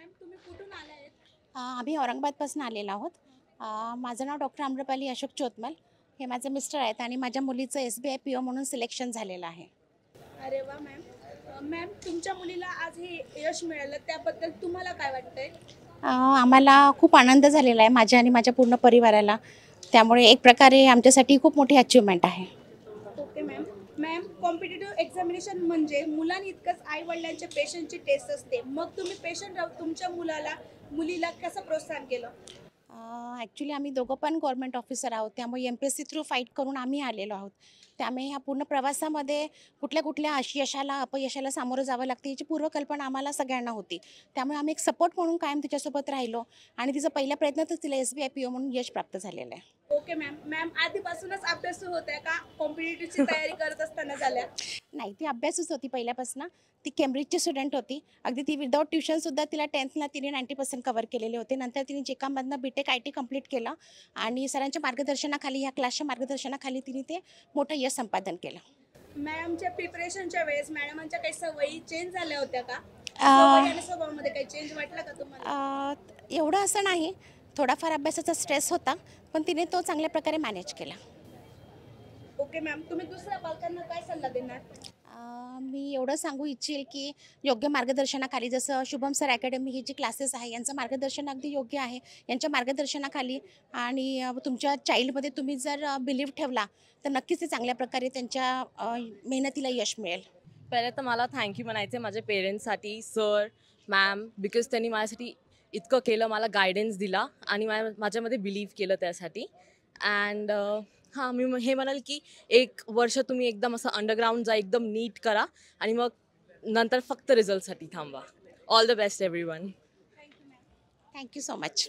Ma'am तुम्ही कुठून आला आहेत? आम्ही औरंगाबादपासून आलेलो आहोत. माझं नाव डॉक्टर आम्रपाली अशोक चोतमल. हे माझे मिस्टर आहेत आणि माझ्या मुलीचं SBI PO म्हणून सिलेक्शन झालेलं आहे. अरे वा मॅम. मॅम तुमच्या मुलीला आज हे यश मिळालं त्याबद्दल तुम्हाला काय वाटतंय? आम्हाला खूप आनंद झालेला आहे, माझ्या आणि माझ्या पूर्ण परिवाराला. त्यामुळे एक प्रकारे आमच्यासाठी खूप मोठी अचीव्हमेंट आहे. Okay ma'am. Ma'am competitive examination म्हणजे मुलांइतकंच आई वडिलांच्या पेशंटची टेस्ट असते. मग तुम्ही पेशंट राहून तुमच्या मुलीला कसं प्रोत्साहन केलं? ॲक्च्युली आम्ही दोघं पण गव्हर्नमेंट ऑफिसर आहोत, त्यामुळे MPSC थ्रू फाईट करून आम्ही आलेलो आहोत. त्यामुळे ह्या पूर्ण प्रवासामध्ये कुठल्या कुठल्या यशाला अपयशाला सामोरं जावं लागतं याची पूर्वकल्पना आम्हाला सगळ्यांना होती. त्यामुळे आम्ही एक सपोर्ट म्हणून कायम तिच्यासोबत राहिलो आणि तिचा पहिल्या प्रयत्नातच तिला SBI PO म्हणून यश प्राप्त झालेलं आहे. Okay ma'am. मॅम आधीपासूनच अभ्यासू होत्या का कॉम्पिटिटिव्हची तयारी करत असताना झाल्या? नाही, ती अभ्यासूच होती पहिल्यापासून. ती केम्ब्रिजची स्टुडंट होती. अगदी ती विदाऊट ट्युशनसुद्धा तिला 10thला तिने 90% कव्हर केलेले होते. नंतर तिने JCOMमधनं BTech IT कंप्लीट केलं आणि सरांच्या मार्गदर्शनाखाली, ह्या क्लासच्या मार्गदर्शनाखाली तिने ते मोठं यश संपादन केलं. मॅमच्या प्रिपरेशनच्या वेळेस मॅडमांच्या काही सवयी चेंज झाल्या होत्या का? सवयी अ, आणि स्वभावामध्ये काही चेंज वाटला का तुम्हाला? एवढं असं नाही. थोडाफार अभ्यासाचा स्ट्रेस होता, पण तिने तो चांगल्या प्रकारे मॅनेज केला. Okay ma'am. तुम्ही दुसऱ्या पालकांना काय सल्ला देणार? मी एवढं सांगू इच्छेल की योग्य मार्गदर्शनाखाली, जसं शुभम सर अकॅडमी ही जी क्लासेस आहे यांचं मार्गदर्शन अगदी योग्य आहे. यांच्या मार्गदर्शनाखाली आणि तुमच्या चाइल्डमध्ये तुम्ही जर बिलीव्ह ठेवला तर नक्कीच ते चांगल्या प्रकारे त्यांच्या मेहनतीला यश मिळेल. पहिले तर मला थँक यू म्हणायचं आहे माझ्या पेरेंट्ससाठी, सर, मॅम, बिकॉज त्यांनी माझ्यासाठी इतकं केलं, मला गायडन्स दिला आणि माझ्यामध्ये बिलीव्ह केलं त्यासाठी. अँड हां, मी हे म्हणाल की 1 वर्ष तुम्ही एकदम असं अंडरग्राऊंड जा, एकदम नीट करा आणि मग नंतर फक्त रिझल्टसाठी थांबा. All the best everyone. Thank you so much.